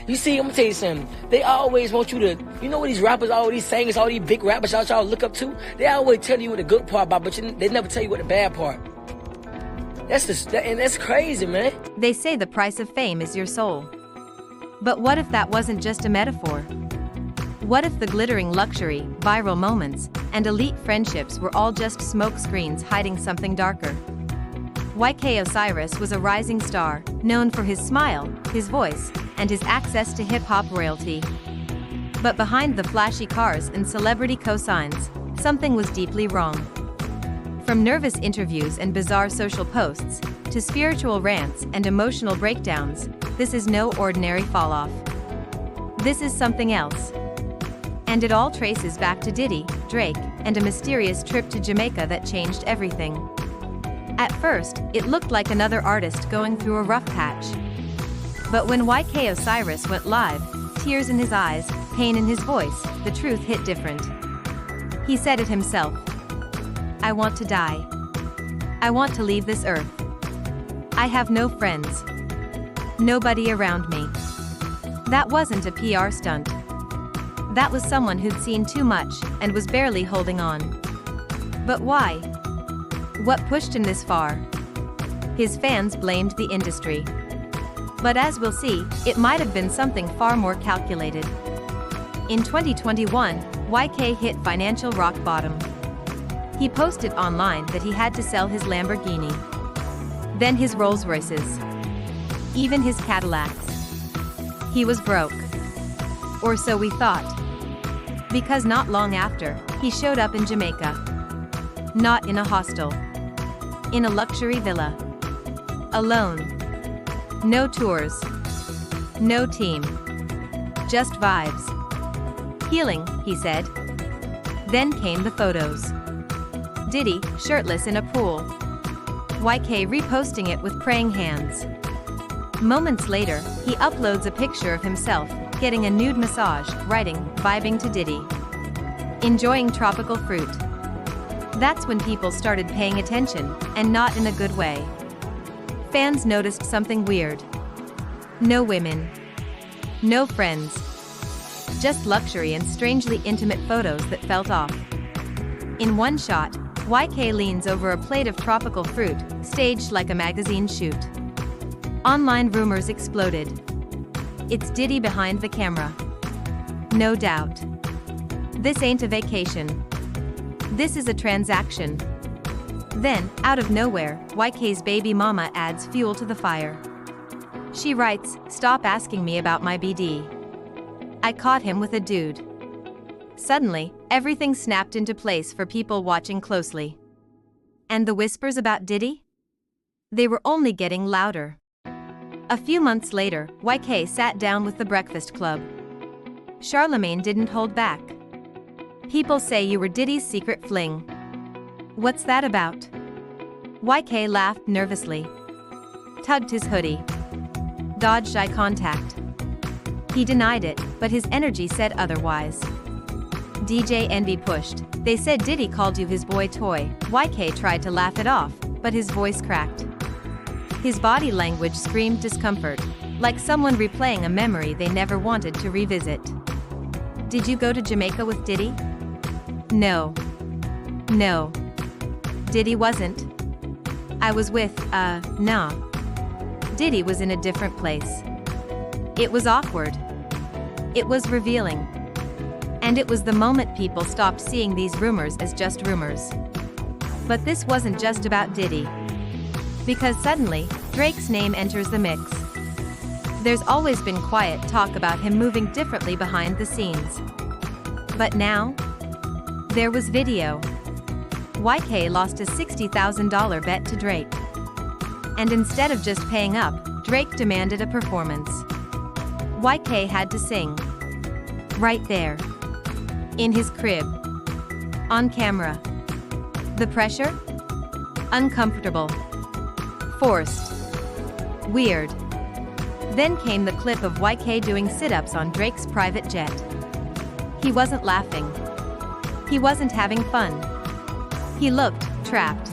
You see, I'm gonna tell you something. They always want you to, you know what these rappers, all these singers, all these big rappers y'all look up to? They always tell you what the good part about, but they never tell you what the bad part. And that's crazy, man. They say the price of fame is your soul. But what if that wasn't just a metaphor? What if the glittering luxury, viral moments, and elite friendships were all just smoke screens hiding something darker? YK Osiris was a rising star, known for his smile, his voice, and his access to hip-hop royalty. But behind the flashy cars and celebrity cosigns, something was deeply wrong. From nervous interviews and bizarre social posts, to spiritual rants and emotional breakdowns, this is no ordinary falloff. This is something else. And it all traces back to Diddy, Drake, and a mysterious trip to Jamaica that changed everything. At first, it looked like another artist going through a rough patch. But when YK Osiris went live, tears in his eyes, pain in his voice, the truth hit different. He said it himself. I want to die. I want to leave this earth. I have no friends. Nobody around me. That wasn't a PR stunt. That was someone who'd seen too much and was barely holding on. But why? What pushed him this far? His fans blamed the industry. But as we'll see, it might have been something far more calculated. In 2021, YK hit financial rock bottom. He posted online that he had to sell his Lamborghini, then his Rolls Royces, even his Cadillacs. He was broke. Or so we thought. Because not long after, he showed up in Jamaica. Not in a hostel. In a luxury villa. Alone. No tours. No team. Just vibes. Healing, he said. Then came the photos. Diddy, shirtless in a pool. YK reposting it with praying hands. Moments later, he uploads a picture of himself, getting a nude massage, writing, vibing to Diddy. Enjoying tropical fruit. That's when people started paying attention, and not in a good way. Fans noticed something weird. No women. No friends. Just luxury and strangely intimate photos that felt off. In one shot, YK leans over a plate of tropical fruit, staged like a magazine shoot. Online rumors exploded. It's Diddy behind the camera. No doubt. This ain't a vacation. This is a transaction. Then, out of nowhere, YK's baby mama adds fuel to the fire. She writes, "Stop asking me about my BD. I caught him with a dude." Suddenly, everything snapped into place for people watching closely. And the whispers about Diddy? They were only getting louder. A few months later, YK sat down with the Breakfast Club. Charlemagne didn't hold back. "People say you were Diddy's secret fling. What's that about?" YK laughed nervously. Tugged his hoodie. Dodged eye contact. He denied it, but his energy said otherwise. DJ Envy pushed. "They said Diddy called you his boy toy." YK tried to laugh it off, but his voice cracked. His body language screamed discomfort, like someone replaying a memory they never wanted to revisit. "Did you go to Jamaica with Diddy?" No. No. Diddy wasn't. I was with, nah. Diddy was in a different place. It was awkward. It was revealing. And it was the moment people stopped seeing these rumors as just rumors. But this wasn't just about Diddy. Because suddenly, Drake's name enters the mix. There's always been quiet talk about him moving differently behind the scenes. But now? There was video. YK lost a $60,000 bet to Drake. And instead of just paying up, Drake demanded a performance. YK had to sing. Right there. In his crib. On camera. The pressure? Uncomfortable. Forced. Weird. Then came the clip of YK doing sit-ups on Drake's private jet. He wasn't laughing. He wasn't having fun. He looked trapped.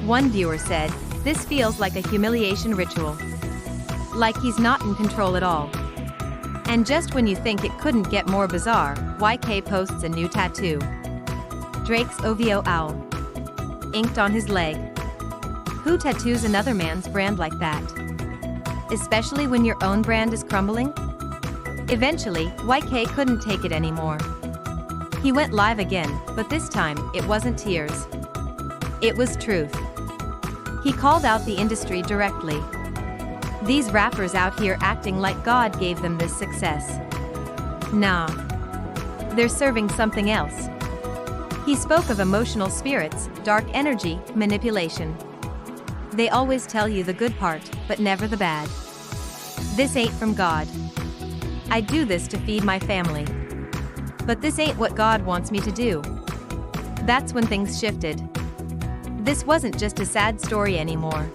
One viewer said, "This feels like a humiliation ritual. Like he's not in control at all." And just when you think it couldn't get more bizarre, YK posts a new tattoo. Drake's OVO owl. Inked on his leg. Who tattoos another man's brand like that? Especially when your own brand is crumbling? Eventually, YK couldn't take it anymore. He went live again, but this time, it wasn't tears. It was truth. He called out the industry directly. These rappers out here acting like God gave them this success. Nah. They're serving something else. He spoke of emotional spirits, dark energy, manipulation. They always tell you the good part, but never the bad. This ain't from God. I do this to feed my family. But this ain't what God wants me to do. That's when things shifted. This wasn't just a sad story anymore.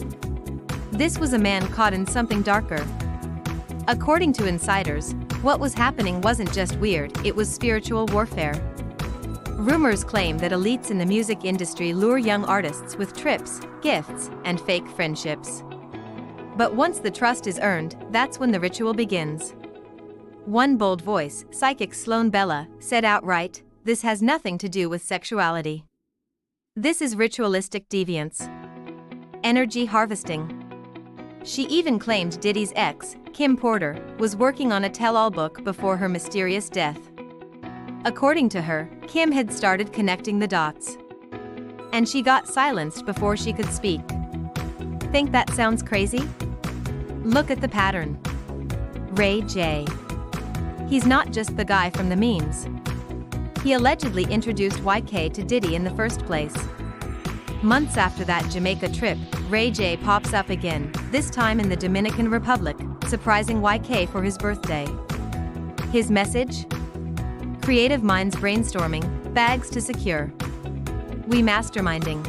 This was a man caught in something darker. According to insiders, what was happening wasn't just weird, it was spiritual warfare. Rumors claim that elites in the music industry lure young artists with trips, gifts, and fake friendships. But once the trust is earned, that's when the ritual begins. One bold voice, psychic Sloan Bella, said outright, "This has nothing to do with sexuality. This is ritualistic deviance. Energy harvesting." She even claimed Diddy's ex, Kim Porter, was working on a tell-all book before her mysterious death. According to her, Kim had started connecting the dots. And she got silenced before she could speak. Think that sounds crazy? Look at the pattern. Ray J. He's not just the guy from the memes. He allegedly introduced YK to Diddy in the first place. Months after that Jamaica trip, Ray J pops up again, this time in the Dominican Republic, surprising YK for his birthday. His message? Creative minds brainstorming, bags to secure. We masterminding.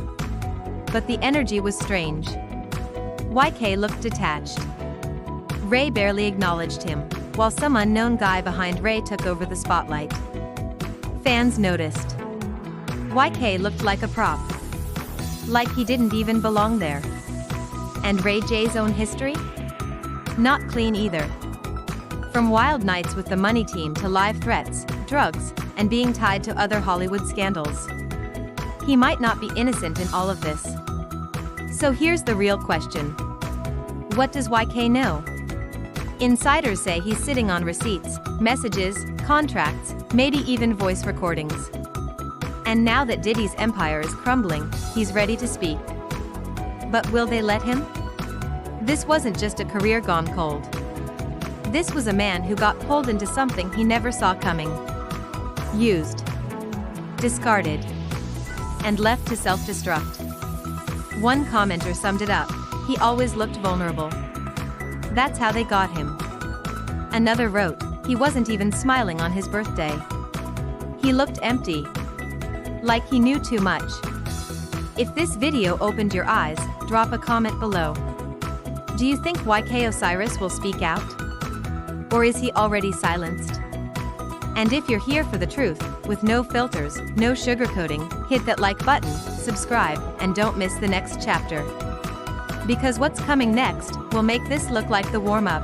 But the energy was strange. YK looked detached. Ray barely acknowledged him, while some unknown guy behind Ray took over the spotlight. Fans noticed. YK looked like a prop. Like he didn't even belong there. And Ray J's own history? Not clean either. From wild nights with the Money Team to live threats, drugs, and being tied to other Hollywood scandals. He might not be innocent in all of this. So here's the real question. What does YK know? Insiders say he's sitting on receipts, messages, contracts, maybe even voice recordings. And now that Diddy's empire is crumbling, he's ready to speak. But will they let him? This wasn't just a career gone cold. This was a man who got pulled into something he never saw coming. Used. Discarded. And left to self-destruct. One commenter summed it up, "He always looked vulnerable." That's how they got him. Another wrote, "He wasn't even smiling on his birthday. He looked empty. Like he knew too much." If this video opened your eyes, drop a comment below. Do you think YK Osiris will speak out? Or is he already silenced? And if you're here for the truth, with no filters, no sugarcoating, hit that like button, subscribe, and don't miss the next chapter. Because what's coming next will make this look like the warm-up.